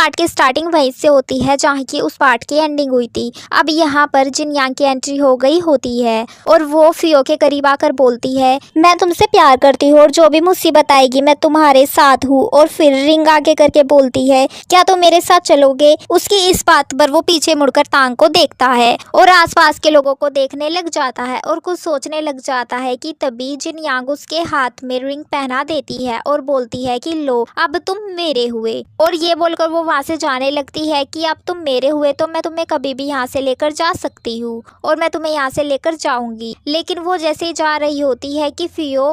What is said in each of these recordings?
Part की starting वहीं से होती है जहाँ की उस पार्ट की एंडिंग हुई थी। अब यहाँ पर जिन यांग की एंट्री हो गई होती है और वो फियो के करीब आकर बोलती है, मैं तुमसे प्यार करती हूँ और जो भी मुसीबत आएगी मैं तुम्हारे साथ हूँ। और फिर रिंग आगे करके बोलती है, क्या तुम मेरे साथ चलोगे? उसकी इस बात पर वो पीछे मुड़कर तांग को देखता है और आसपास के लोगों को देखने लग जाता है और कुछ सोचने लग जाता है कि तभी जिन यांग उसके हाथ में रिंग पहना देती है और बोलती है कि लो अब तुम मेरे हुए। और ये बोलकर वो वहां से जाने लगती है कि अब तुम मेरे हुए तो मैं तुम्हें कभी भी यहाँ से लेकर जा सकती हूँ और मैं तुम्हें यहाँ से लेकर जाऊंगी। लेकिन वो जैसे ही जा रही होती है कि फियो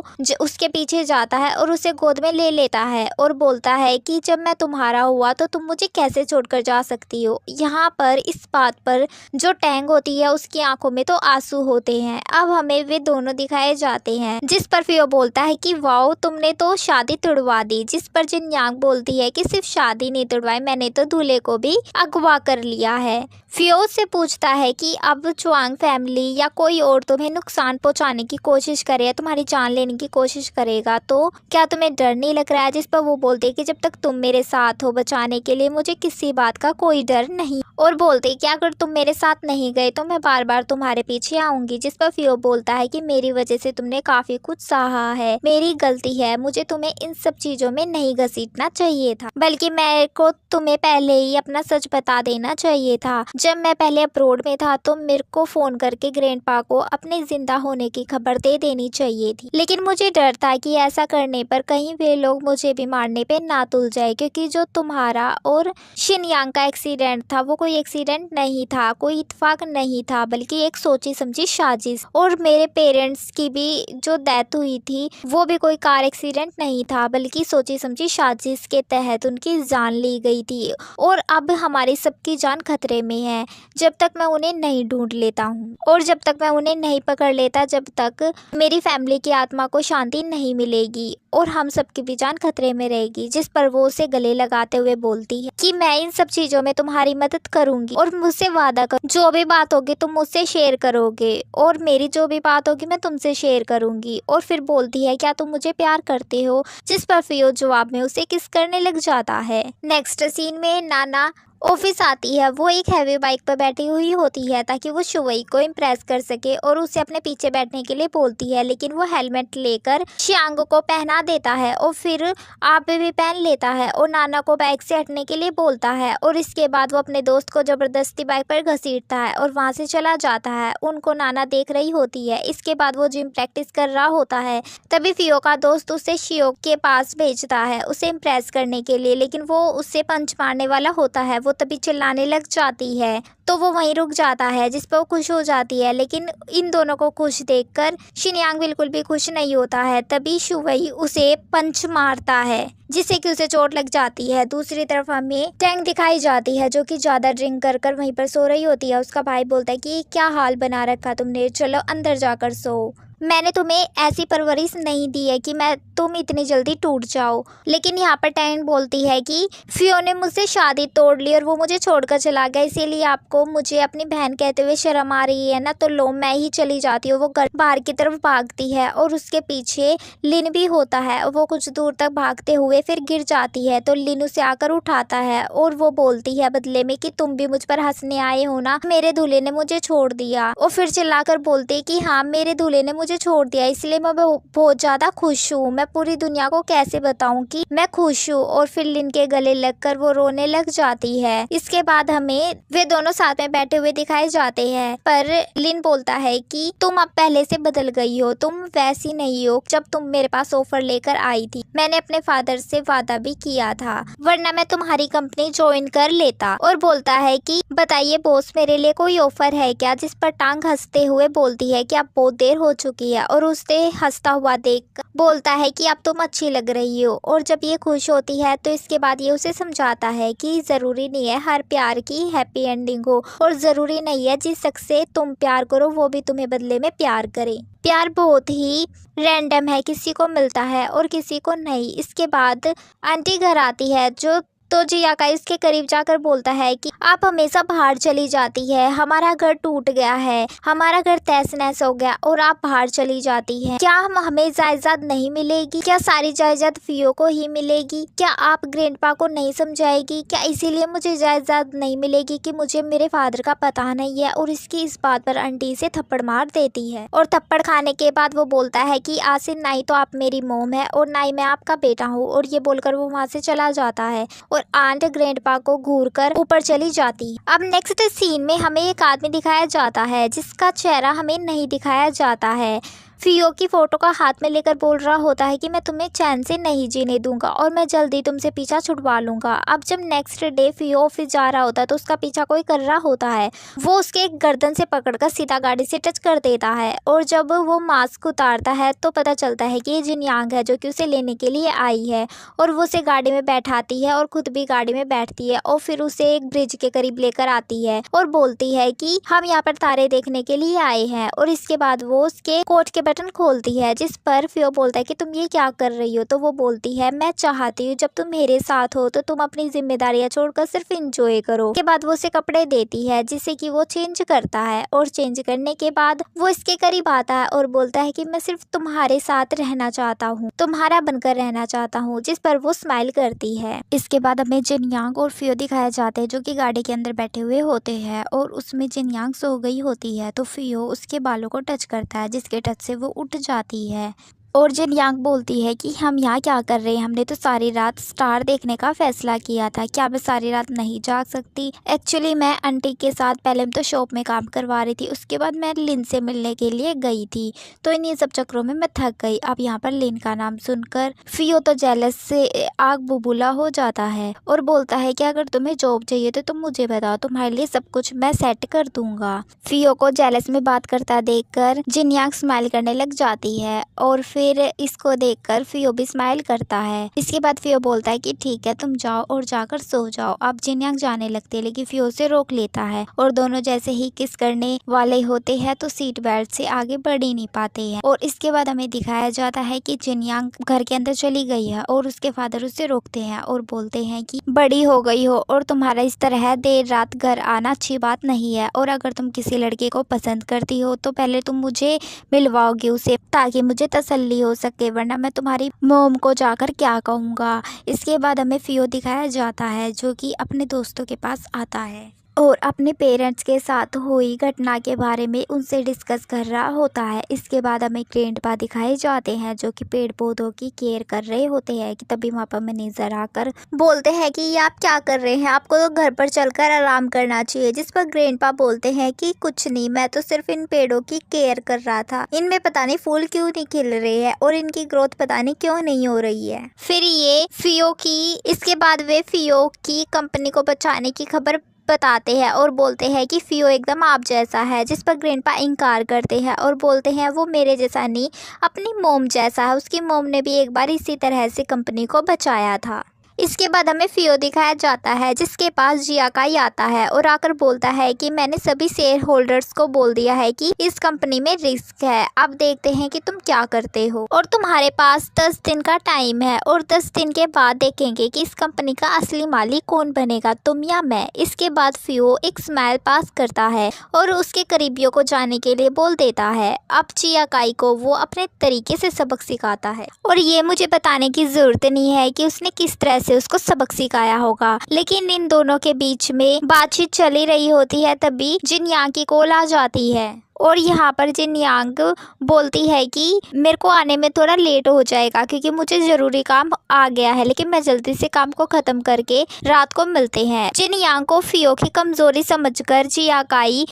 उसके पीछे जाता है और उसे गोद में ले लेता है और बोलता है कि जब मैं तुम्हारा हुआ तो तुम मुझे कैसे छोड़कर जा सकती हो। यहाँ पर इस बात पर जो टैंग होती है उसकी आंखों में तो आंसू होते हैं। अब हमें वे दोनों दिखाए जाते हैं, जिस पर फियो बोलता है कि वाओ तुमने तो शादी तुड़वा दी। जिस पर जिन यांग बोलती है कि सिर्फ शादी नहीं तुड़वाई, मैंने तो दूल्हे को भी अगवा कर लिया है। फियो से पूछता है कि अब चुआंग फैमिली या कोई और तुम्हें नुकसान पहुंचाने की कोशिश करे या तुम्हारी जान लेने की कोशिश करेगा तो क्या तुम्हें डर नहीं लग रहा है? जिस पर वो बोलते है कि जब तक तुम मेरे साथ हो बचाने के लिए मुझे किसी बात का कोई डर नहीं। और बोलते कि अगर तुम मेरे साथ नहीं गए तो मैं बार बार तुम्हारे पीछे आऊंगी। जिस पर फियो बोलता है कि मेरी वजह से तुमने काफी कुछ सहा है, मेरी गलती है, मुझे तुम्हें इन सब चीजों में नहीं घसीटना चाहिए था, बल्कि मेरे को तुम्हें पहले ही अपना सच बता देना चाहिए था। जब मैं पहले अब्रोड में था तो मेरे को फोन करके ग्रैंडपा को अपने जिंदा होने की खबर दे देनी चाहिए थी, लेकिन मुझे डर था कि ऐसा करने पर कहीं वे लोग मुझे भी मारने पे ना तुल जाए, क्योंकि जो तुम्हारा और शिनयांग का एक्सीडेंट था वो कोई एक्सीडेंट नहीं था, कोई इत्तेफाक नहीं था, बल्कि एक सोची समझी साजिश। और मेरे पेरेंट्स की भी जो डेथ हुई थी वो भी कोई कार एक्सीडेंट नहीं था, बल्कि सोची समझी साजिश के तहत उनकी जान ली गई थी। और अब हमारी सबकी जान खतरे में है जब तक मैं उन्हें नहीं ढूंढ लेता हूँ, और जब तक मैं उन्हें नहीं पकड़ लेता जब तक मेरी फैमिली की आत्मा को शांति नहीं मिलेगी और हम सबकी भी जान खतरे में रहेगी। जिस पर वो उसे गले लगाते हुए बोलती है कि मैं इन सब चीजों में तुम्हारी मदद करूंगी और मुझसे वादा करो जो भी बात होगी तुम मुझसे शेयर करोगे और मेरी जो भी बात होगी मैं तुमसे शेयर करूंगी। और फिर बोलती है क्या तुम मुझे प्यार करते हो? जिस पर फियो जवाब में उसे किस करने लग जाता है। नेक्स्ट सीन में नाना ऑफिस आती है। वो एक हैवी बाइक पर बैठी हुई होती है ताकि वो शुवई को इम्प्रेस कर सके और उसे अपने पीछे बैठने के लिए बोलती है, लेकिन वो हेलमेट लेकर शियांग को पहना देता है और फिर आप भी पहन लेता है और नाना को बाइक से हटने के लिए बोलता है। और इसके बाद वो अपने दोस्त को जबरदस्ती बाइक पर घसीटता है और वहाँ से चला जाता है। उनको नाना देख रही होती है। इसके बाद वो जिम प्रैक्टिस कर रहा होता है। तभी फियो का दोस्त उसे शियो के पास भेजता है उसे इम्प्रेस करने के लिए, लेकिन वो उससे पंच मारने वाला होता है। तभी चिल्लाने लग जाती है तो वो वहीं रुक जाता है, जिस पर वो खुश हो जाती है। लेकिन इन दोनों को खुश देखकर शिनयांग बिल्कुल भी खुश नहीं होता है। तभी शुवई उसे पंच मारता है जिससे कि उसे चोट लग जाती है। दूसरी तरफ हमें टैंग दिखाई जाती है जो कि ज्यादा ड्रिंक कर कर वहीं पर सो रही होती है। उसका भाई बोलता है कि क्या हाल बना रखा तुमने, चलो अंदर जाकर सो, मैंने तुम्हें ऐसी परवरिश नहीं दी है कि तुम इतनी जल्दी टूट जाओ। लेकिन यहाँ पर टैंग बोलती है कि फियो ने मुझसे शादी तोड़ ली और वो मुझे छोड़कर चला गया, इसीलिए आपको मुझे अपनी बहन कहते हुए शर्म आ रही है ना, तो लो मैं ही चली जाती हूँ। वो घर बाहर की तरफ भागती है और उसके पीछे लिन भी होता है। वो कुछ दूर तक भागते हुए फिर गिर जाती है तो लिन उसे आकर उठाता है और वो बोलती है बदले में कि तुम भी मुझ पर हंसने आए हो ना, मेरे दूल्हे ने मुझे छोड़ दिया। और फिर चिल्लाकर बोलती है कि हाँ मेरे दूल्हे ने मुझे छोड़ दिया, इसलिए मैं बहुत ज्यादा खुश हूँ, मैं पूरी दुनिया को कैसे बताऊं कि मैं खुश हूँ। और फिर लिन के गले लगकर वो रोने लग जाती है। इसके बाद हमें वे दोनों साथ में बैठे हुए दिखाए जाते हैं, पर लिन बोलता है कि तुम अब पहले से बदल गई हो, तुम वैसी नहीं हो जब तुम मेरे पास ऑफर लेकर आई थी। मैंने अपने फादर से वादा भी किया था, वरना मैं तुम्हारी कंपनी ज्वाइन कर लेता। और बोलता है कि बताइए बॉस मेरे लिए कोई ऑफर है क्या? जिस पर टांग हंसते हुए बोलती है कि अब बहुत देर हो चुकी है और उसे हंसता हुआ देख बोलता है कि अब तुम अच्छी लग रही हो। और जब ये खुश होती है तो इसके बाद ये उसे समझाता है कि जरूरी नहीं है हर प्यार की हैप्पी एंडिंग हो और जरूरी नहीं है जिस शख्स से तुम प्यार करो वो भी तुम्हें बदले में प्यार करे। प्यार बहुत ही रैंडम है, किसी को मिलता है और किसी को नहीं। इसके बाद आंटी घर आती है जो तो जियाकाई उसके करीब जाकर बोलता है कि आप हमेशा बाहर चली जाती है, हमारा घर टूट गया है, हमारा घर तहस नहस हो गया और आप बाहर चली जाती हैं। क्या हमें जायदाद नहीं मिलेगी? क्या सारी जायदाद फियो को ही मिलेगी? क्या आप ग्रैंडपा को नहीं समझाएगी? क्या इसीलिए मुझे जायदाद नहीं मिलेगी कि मुझे मेरे फादर का पता नहीं है? और इसकी इस बात पर आंटी से थप्पड़ मार देती है और थप्पड़ खाने के बाद वो बोलता है कि आज से ना ही तो आप मेरी मोम है और ना ही मैं आपका बेटा हूँ। और ये बोलकर वो वहाँ से चला जाता है और आंट ग्रैंडपा को घूर कर ऊपर चली जाती है। अब नेक्स्ट सीन में हमें एक आदमी दिखाया जाता है जिसका चेहरा हमें नहीं दिखाया जाता है। फियो की फोटो का हाथ में लेकर बोल रहा होता है कि मैं तुम्हें चैन से नहीं जीने दूंगा और मैं जल्दी तुमसे पीछा छुड़वा लूंगा। अब जब नेक्स्ट डे फियो ऑफिस जा रहा होता है तो उसका पीछा कोई कर रहा होता है। वो उसके गर्दन से पकड़कर सीधा गाड़ी से टच कर देता है और जब वो मास्क उतारता है तो पता चलता है कि ये जिनयांग है जो कि उसे लेने के लिए आई है और वो उसे गाड़ी में बैठाती है और खुद भी गाड़ी में बैठती है और फिर उसे एक ब्रिज के करीब लेकर आती है और बोलती है कि हम यहाँ पर तारे देखने के लिए आए हैं। और इसके बाद वो उसके कोट के बटन खोलती है जिस पर फियो बोलता है कि तुम ये क्या कर रही हो? तो वो बोलती है मैं चाहती हूँ जब तुम मेरे साथ हो तो तुम अपनी जिम्मेदारियां छोड़कर सिर्फ इंजॉय करो। के बाद वो उसे कपड़े देती है जिसे कि वो चेंज करता है और चेंज करने के बाद वो इसके करीब आता है और बोलता है कि मैं सिर्फ तुम्हारे साथ रहना चाहता हूँ, तुम्हारा बनकर रहना चाहता हूँ। जिस पर वो स्माइल करती है। इसके बाद हमें जिनयांग और फियो दिखाए जाते हैं जो कि गाड़ी के अंदर बैठे हुए होते हैं और उसमें जिनयांग सो गई होती है तो फियो उसके बालों को टच करता है जिसके टच से वो उठ जाती है और जिनयांग बोलती है कि हम यहाँ क्या कर रहे हैं? हमने तो सारी रात स्टार देखने का फैसला किया था, क्या मैं सारी रात नहीं जाग सकती? एक्चुअली मैं आंटी के साथ पहले तो शॉप में काम करवा रही थी, उसके बाद मैं लिन से मिलने के लिए गई थी तो इन्हीं सब चक्करों में मैं थक गई। अब यहाँ पर लिन का नाम सुनकर फियो तो जेलस से आग बुबूला हो जाता है और बोलता है कि अगर तुम्हें जॉब चाहिए तो तुम मुझे बताओ, तुम्हारे लिए सब कुछ मैं सेट कर दूंगा। फियो को जेलस में बात करता देखकर जिनयांग स्माइल करने लग जाती है और फिर इसको देखकर फियो भी स्माइल करता है। इसके बाद फियो बोलता है कि ठीक है तुम जाओ और जाकर सो जाओ। अब जिनयांग जाने लगती है लेकिन फियो से रोक लेता है और दोनों जैसे ही किस करने वाले होते हैं तो सीट बेल्ट से आगे बढ़ ही नहीं पाते हैं। और इसके बाद हमें दिखाया जाता है कि जिनयांग घर के अंदर चली गई है और उसके फादर उसे रोकते हैं और बोलते हैं कि बड़ी हो गई हो और तुम्हारा इस तरह देर रात घर आना अच्छी बात नहीं है और अगर तुम किसी लड़के को पसंद करती हो तो पहले तुम मुझे मिलवाओगे उसे ताकि मुझे तसल्ली हो सके, वरना मैं तुम्हारी मोम को जाकर क्या कहूँगा। इसके बाद हमें फियो दिखाया जाता है जो कि अपने दोस्तों के पास आता है और अपने पेरेंट्स के साथ हुई घटना के बारे में उनसे डिस्कस कर रहा होता है। इसके बाद हमें ग्रैंडपा दिखाए जाते हैं जो कि पेड़ पौधों की केयर कर रहे होते हैं कि तभी वहाँ पर मैनेजर आकर बोलते हैं कि ये आप क्या कर रहे हैं, आपको तो घर पर चलकर आराम करना चाहिए। जिस पर ग्रैंडपा बोलते हैं कि कुछ नहीं, मैं तो सिर्फ इन पेड़ों की केयर कर रहा था, इनमें पता नहीं फूल क्यों नहीं खिल रहे हैं और इनकी ग्रोथ पता नहीं क्यों नहीं हो रही है। फिर ये फियो की इसके बाद वे फियो की कंपनी को बचाने की खबर बताते हैं और बोलते हैं कि फियो एकदम आप जैसा है। जिस पर ग्रैंडपा इनकार करते हैं और बोलते हैं वो मेरे जैसा नहीं, अपनी मोम जैसा है, उसकी मोम ने भी एक बार इसी तरह से कंपनी को बचाया था। इसके बाद हमें फियो दिखाया जाता है जिसके पास जियाकाई आता है और आकर बोलता है कि मैंने सभी शेयर होल्डर्स को बोल दिया है कि इस कंपनी में रिस्क है, अब देखते हैं कि तुम क्या करते हो और तुम्हारे पास 10 दिन का टाइम है और 10 दिन के बाद देखेंगे कि इस कंपनी का असली मालिक कौन बनेगा, तुम या मैं। इसके बाद फियो एक स्माइल पास करता है और उसके करीबियों को जाने के लिए बोल देता है। अब जियाकाई को वो अपने तरीके से सबक सिखाता है और ये मुझे बताने की जरूरत नहीं है कि उसने किस तरह से उसको सबक सिखाया होगा, लेकिन इन दोनों के बीच में बातचीत चली रही होती है तभी जिनयांग की कॉल आ जाती है और यहाँ पर जिनयांग बोलती है कि मेरे को आने में थोड़ा लेट हो जाएगा क्योंकि मुझे ज़रूरी काम आ गया है, लेकिन मैं जल्दी से काम को ख़त्म करके रात को मिलते हैं। जिनयांग को फियो की कमज़ोरी समझकर जियाकाई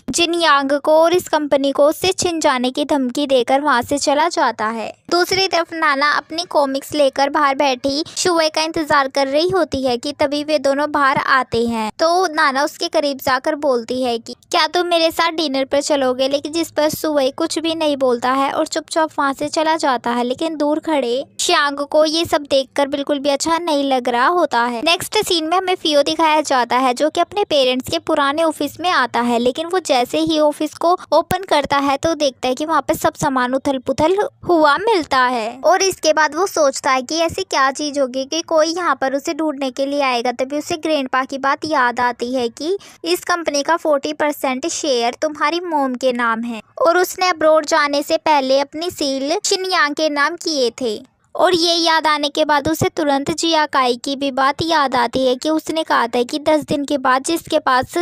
जिनयांग को और इस कंपनी को उससे छिन जाने की धमकी देकर वहाँ से चला जाता है। दूसरी तरफ नाना अपनी कॉमिक्स लेकर बाहर बैठी शुवे का इंतजार कर रही होती है कि तभी वे दोनों बाहर आते हैं तो नाना उसके करीब जाकर बोलती है कि क्या तुम मेरे साथ डिनर पर चलोगे, लेकिन जिस पर सुवई कुछ भी नहीं बोलता है और चुपचाप वहाँ से चला जाता है। लेकिन दूर खड़े श्यांग को ये सब देखकर बिल्कुल भी अच्छा नहीं लग रहा होता है। नेक्स्ट सीन में हमें फियो दिखाया जाता है जो कि अपने पेरेंट्स के पुराने ऑफिस में आता है, लेकिन वो जैसे ही ऑफिस को ओपन करता है तो देखता है कि वहाँ पे सब सामान उथल पुथल हुआ मिलता है। और इसके बाद वो सोचता है कि ऐसी क्या चीज होगी कि कोई यहाँ पर उसे ढूंढने के लिए आएगा। तभी उसे ग्रैंडपा की बात याद आती है कि इस कंपनी का 40% शेयर तुम्हारी मोम के नाम है और उसने अब्रॉड जाने से पहले अपनी सील शिनयांग के नाम किए थे। और ये याद आने के बाद उसे तुरंत जिया काई की भी बात याद आती है कि उसने कहा था कि 10 दिन के बाद जिसके पास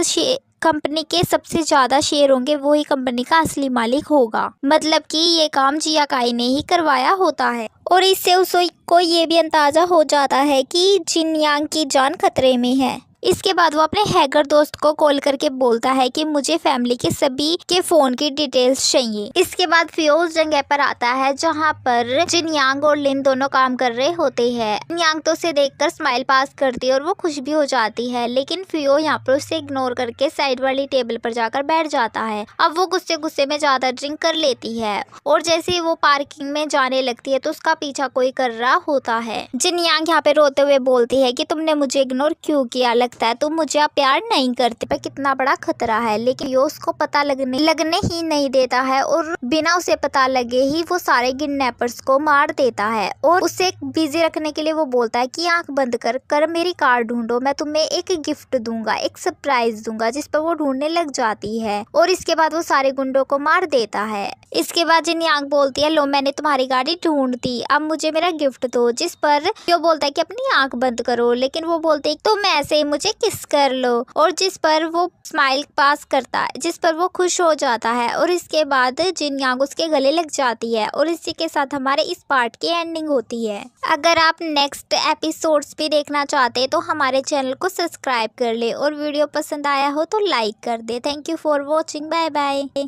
कंपनी के सबसे ज्यादा शेयर होंगे वो ही कंपनी का असली मालिक होगा। मतलब कि ये काम जिया काई ने ही करवाया होता है। और इससे उसको ये भी अंदाजा हो जाता है कि जिनयांग की जान खतरे में है। इसके बाद वो अपने हैकर दोस्त को कॉल करके बोलता है कि मुझे फैमिली के सभी के फोन की डिटेल्स चाहिए। इसके बाद फियो उस जगह पर आता है जहाँ पर जिनयांग और लिन दोनों काम कर रहे होते हैं। जिनयांग तो उसे देखकर स्माइल पास करती है और वो खुश भी हो जाती है, लेकिन फियो यहाँ पर उसे इग्नोर करके साइड वाली टेबल पर जाकर बैठ जाता है। अब वो गुस्से में ज्यादा ड्रिंक कर लेती है और जैसे ही वो पार्किंग में जाने लगती है तो उसका पीछा कोई कर रहा होता है। जिनयांग यहाँ पे रोते हुए बोलती है कि तुमने मुझे इग्नोर क्यों किया, लगता है तुम मुझे आप प्यार नहीं करते। पर कितना बड़ा खतरा है, लेकिन यो उसको पता लगने ही नहीं देता है और बिना उसे पता लगे ही वो सारे किडनैपर्स को मार देता है। और उसे बिजी रखने के लिए वो बोलता है कि आंख बंद कर मेरी कार ढूंढो, मैं तुम्हें एक गिफ्ट दूंगा, एक सरप्राइज दूंगा। जिस पर वो ढूंढने लग जाती है और इसके बाद वो सारे गुंडों को मार देता है। इसके बाद जिनयांग बोलती है लो मैंने तुम्हारी गाड़ी ढूंढ दी, अब मुझे मेरा गिफ्ट दो। जिस पर यो बोलता है कि अपनी आंख बंद करो, लेकिन वो बोलते है तुम ऐसे ही मुझे किस कर लो। और जिस पर वो स्माइल पास करता है, जिस पर वो खुश हो जाता है और इसके बाद जिनयांग उसके गले लग जाती है। और इसी के साथ हमारे इस पार्ट की एंडिंग होती है। अगर आप नेक्स्ट एपिसोड्स भी देखना चाहते हैं तो हमारे चैनल को सब्सक्राइब कर ले और वीडियो पसंद आया हो तो लाइक कर दे। Thank you for watching, bye bye.